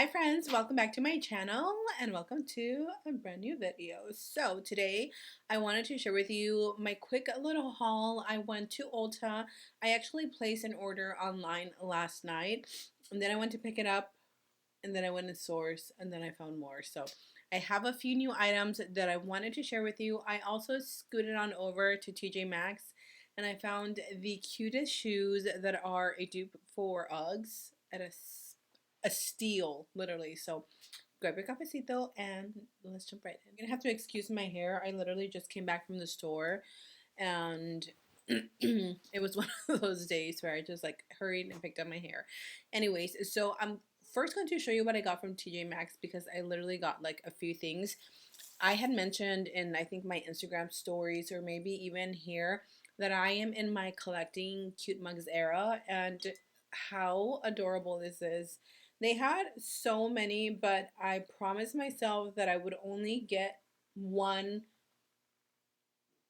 Hi friends, welcome back to my channel and welcome to a brand new video. So today I wanted to share with you my quick little haul. I went to Ulta. I actually placed an order online last night and then I went to pick it up and then I went in source and then I found more. So I have a few new items that I wanted to share with you. I also scooted on over to TJ Maxx and I found the cutest shoes that are a dupe for Uggs at a steal, literally. So grab your cafecito and let's jump right in. You're gonna have to excuse my hair. I literally just came back from the store and it was one of those days where I just like hurried and picked up my hair. Anyways, so I'm first going to show you what I got from TJ Maxx because I literally got like a few things. I had mentioned in I think my Instagram stories or maybe even here that I am in my collecting cute mugs era, and how adorable this is. They had so many, but I promised myself that I would only get one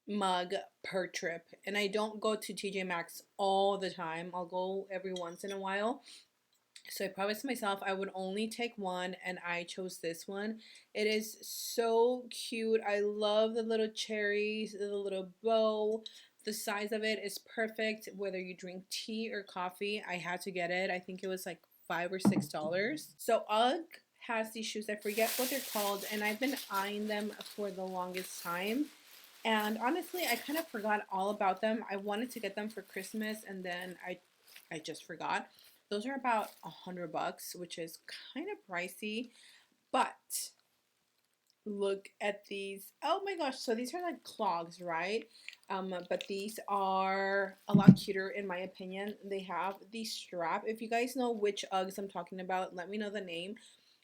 mug per trip. And I don't go to TJ Maxx all the time. I'll go every once in a while. So I promised myself I would only take one, and I chose this one. It is so cute. I love the little cherries, the little bow. The size of it is perfect whether you drink tea or coffee. I had to get it. I think it was like $5 or $6. So UGG has these shoes. I forget what they're called, and I've been eyeing them for the longest time. And honestly, I kind of forgot all about them. I wanted to get them for Christmas, and then I just forgot. Those are about $100, which is kind of pricey, but look at these. Oh my gosh, so these are like clogs, right? But these are a lot cuter in my opinion. They have the strap. If you guys know which Uggs I'm talking about, let me know the name.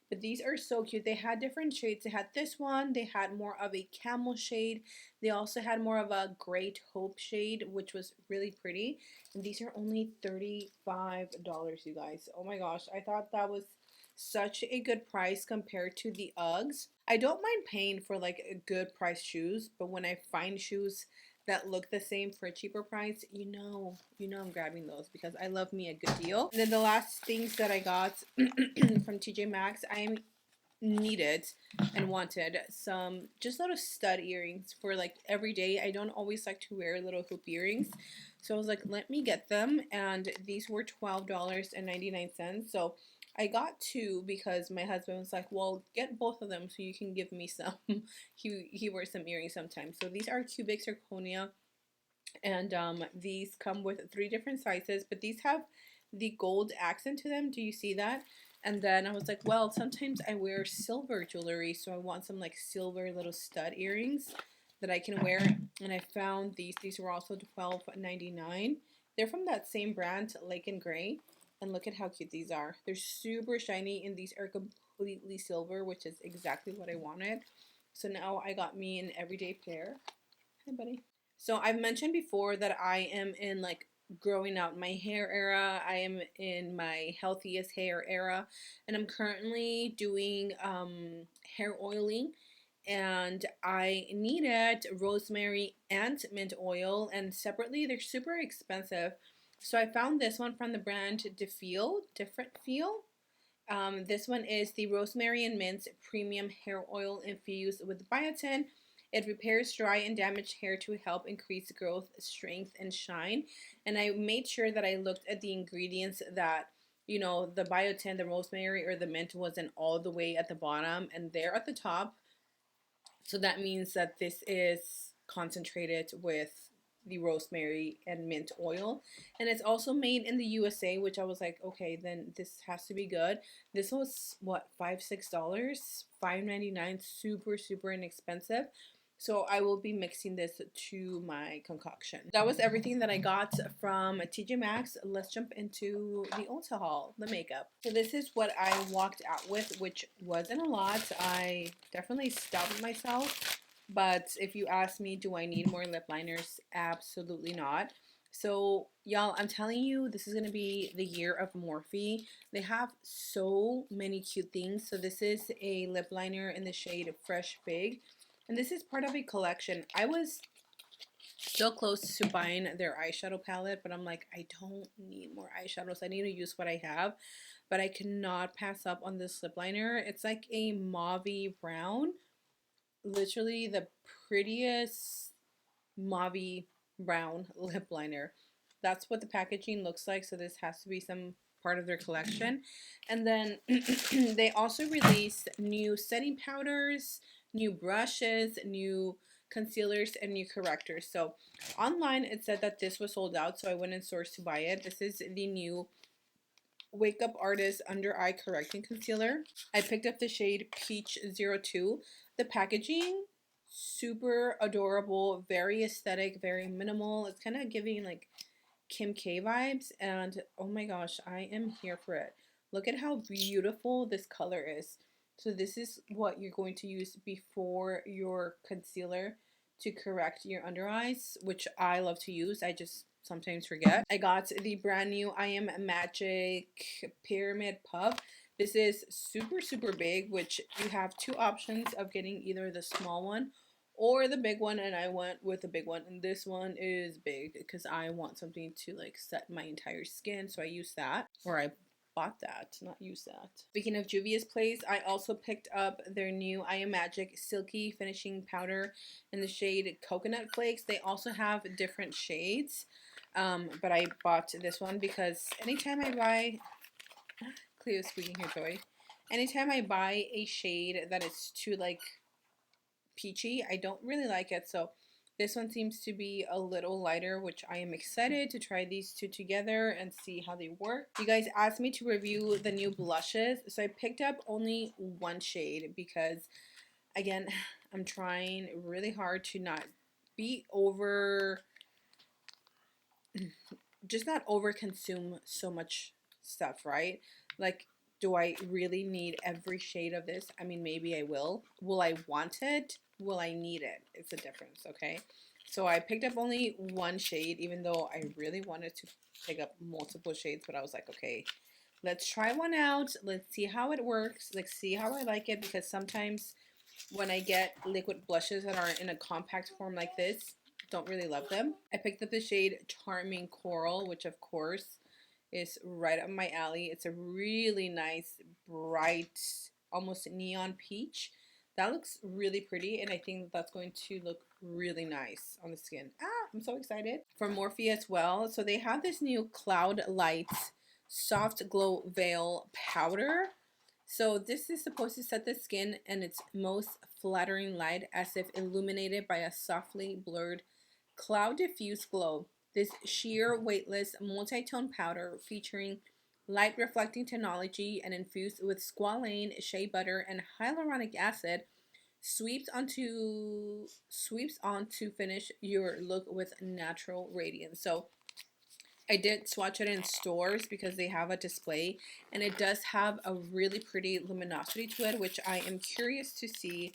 But these are so cute. They had different shades. They had this one. They had more of a camel shade. They also had more of a great hope shade, which was really pretty. And these are only $35, you guys. Oh my gosh. I thought that was such a good price compared to the Uggs. I don't mind paying for like a good price shoes, but when I find shoes that look the same for a cheaper price, I'm grabbing those because I love me a good deal. And then the last things that I got from TJ Maxx, I needed and wanted some just little stud earrings for like every day. I don't always like to wear little hoop earrings, so I was like, let me get them, and these were $12.99. So I got two because my husband was like, well, get both of them so you can give me some. He wears some earrings sometimes. So these are cubic zirconia, and these come with 3 different sizes, but these have the gold accent to them. Do you see that? And then I was like, well, sometimes I wear silver jewelry, so I want some like silver little stud earrings that I can wear. And I found these. These were also $12.99. They're from that same brand, Lake and Gray. And look at how cute these are. They're super shiny, and these are completely silver, which is exactly what I wanted. So now I got me an everyday pair. Hi, buddy. So I've mentioned before that I am in like growing out my hair era. I am in my healthiest hair era, and I'm currently doing hair oiling, and I needed rosemary and mint oil, and separately they're super expensive. So I found this one from the brand Different Feel. This one is the rosemary and mint premium hair oil infused with biotin. It repairs dry and damaged hair to help increase growth, strength, and shine. And I made sure that I looked at the ingredients that, the biotin, the rosemary, or the mint wasn't all the way at the bottom, and they're at the top. So that means that this is concentrated with the rosemary and mint oil, and it's also made in the USA, which I was like, okay, then this has to be good. This was what, $5-6, $5.99, super inexpensive. So I will be mixing this to my concoction. That was everything that I got from TJ Maxx. Let's jump into the Ulta haul, the makeup. So this is what I walked out with, which wasn't a lot. I definitely stopped myself. But if you ask me, do I need more lip liners? Absolutely not. So y'all, I'm telling you, this is going to be the year of Morphe. They have so many cute things. So this is a lip liner in the shade Fresh Fig. And this is part of a collection. I was so close to buying their eyeshadow palette, but I'm like, I don't need more eyeshadows. I need to use what I have. but I cannot pass up on this lip liner. It's like a mauvey brown, literally the prettiest mauvey brown lip liner. That's what the packaging looks like, so this has to be some part of their collection. And then they also released new setting powders, new brushes, new concealers, and new correctors. So online it said that this was sold out, so I went in stores to buy it. This is the new Wake Up Artist Under Eye Correcting Concealer. I picked up the shade Peach 02. The packaging, super adorable, very aesthetic, very minimal. It's kind of giving like Kim K vibes, and oh my gosh, I am here for it. Look at how beautiful this color is. So this is what you're going to use before your concealer to correct your under eyes, which I love to use. I just sometimes forget. I got the brand new I Am Magic Pyramid Puff. This is super, super big, which you have two options of getting either the small one or the big one, and I went with the big one, and this one is big because I want something to like set my entire skin, so I use that, or I bought that, not use that. Speaking of Juvia's Place, I also picked up their new I Am Magic Silky Finishing Powder in the shade Coconut Flakes. They also have different shades, but I bought this one because anytime I buy, Cleo's squeaking her toy, anytime I buy a shade that is too like peachy, I don't really like it. So this one seems to be a little lighter, which I am excited to try these two together and see how they work. You guys asked me to review the new blushes, so I picked up only one shade because, again, I'm trying really hard to not be over, just not over consume so much stuff, right? Like, do I really need every shade of this? I mean, maybe I will. Will I want it? Will I need it? It's a difference, okay? So I picked up only one shade, even though I really wanted to pick up multiple shades, but I was like, okay, let's try one out. Let's see how it works. Let's see how I like it, because sometimes when I get liquid blushes that are in a compact form like this, don't really love them. I picked up the shade Charming Coral, which of course is right up my alley. It's a really nice, bright, almost neon peach. That looks really pretty, and I think that's going to look really nice on the skin. I'm so excited. For Morphe as well. So they have this new Cloud Light Soft Glow Veil Powder. So this is supposed to set the skin in its most flattering light, as if illuminated by a softly blurred cloud diffuse glow. This sheer weightless multi-tone powder featuring light reflecting technology and infused with squalane, shea butter, and hyaluronic acid sweeps on to finish your look with natural radiance. So I did swatch it in stores because they have a display, and it does have a really pretty luminosity to it, which I am curious to see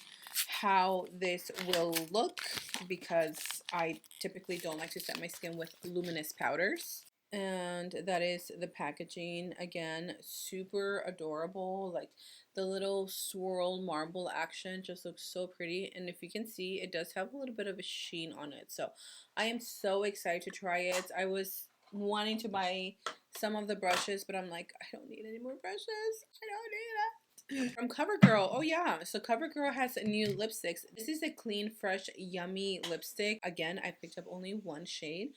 how this will look, because I typically don't like to set my skin with luminous powders. And that is the packaging. Again, super adorable. Like the little swirl marble action just looks so pretty, and if you can see, it does have a little bit of a sheen on it. So I am so excited to try it. I was wanting to buy some of the brushes, but I'm like, I don't need any more brushes. I don't need it. From CoverGirl, oh yeah, so CoverGirl has new lipsticks. This is a clean, fresh, yummy lipstick. Again, I picked up only one shade.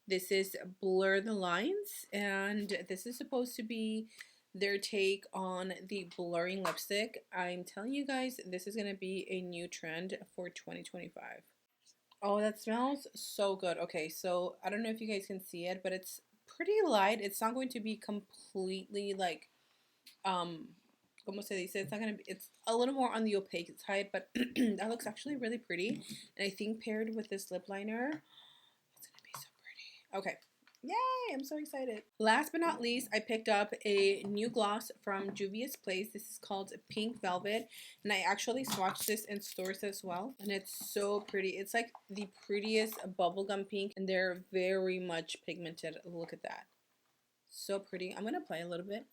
This is Blur the Lines, and this is supposed to be their take on the blurring lipstick. I'm telling you guys, this is going to be a new trend for 2025. Oh, that smells so good. Okay, so I don't know if you guys can see it, but it's pretty light. It's not going to be completely like, como se dice, it's not going to be, it's a little more on the opaque side, but that looks actually really pretty. And I think paired with this lip liner, it's going to be so pretty. Okay. Yay! I'm so excited. Last but not least, I picked up a new gloss from Juvia's Place. This is called Pink Velvet, and I actually swatched this in stores as well, and it's so pretty. It's like the prettiest bubblegum pink, and they're very much pigmented. Look at that. So pretty. I'm gonna apply a little bit.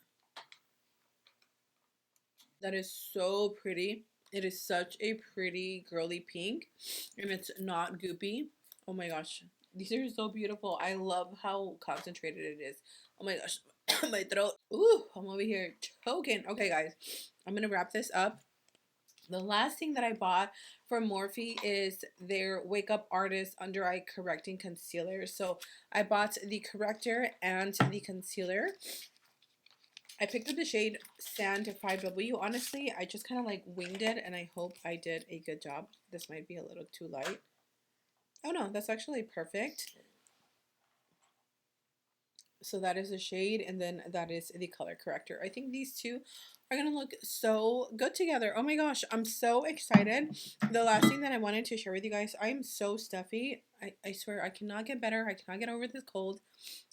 That is so pretty. It is such a pretty girly pink, and it's not goopy. Oh my gosh. These are so beautiful. I love how concentrated it is. Oh my gosh. My throat. Ooh, I'm over here choking. Okay, guys, I'm gonna wrap this up. The last thing that I bought from Morphe is their Wake Up Artist Under Eye Correcting Concealer. So I bought the corrector and the concealer. I picked up the shade Sand 5W. Honestly, I just kind of like winged it, and I hope I did a good job. This might be a little too light. Oh no, that's actually perfect. So that is the shade, and then that is the color corrector. I think these two are gonna look so good together. Oh my gosh, I'm so excited. The last thing that I wanted to share with you guys, I am so stuffy. I swear I cannot get better. I cannot get over this cold.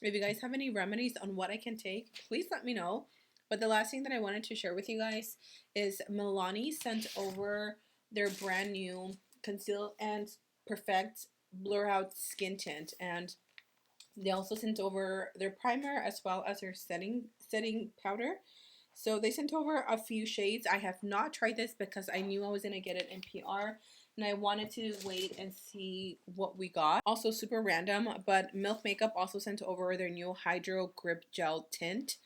If you guys have any remedies on what I can take, please let me know. But the last thing that I wanted to share with you guys is Milani sent over their brand new Conceal and Perfect Blur Out Skin Tint, and they also sent over their primer as well as their setting powder. So they sent over a few shades. I have not tried this because I knew I was going to get it in PR, and I wanted to wait and see what we got. Also super random, but Milk Makeup also sent over their new Hydro Grip Gel Tint,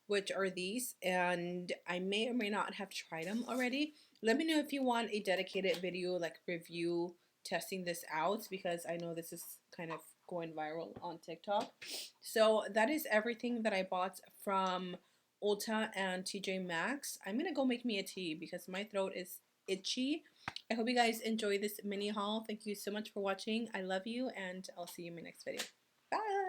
which are these, and I may or may not have tried them already. Let me know if you want a dedicated video like review testing this out, because I know this is kind of going viral on TikTok. So that is everything that I bought from Ulta and TJ Maxx. I'm gonna go make me a tea because my throat is itchy. I hope you guys enjoy this mini haul. Thank you so much for watching. I love you, and I'll see you in my next video. Bye!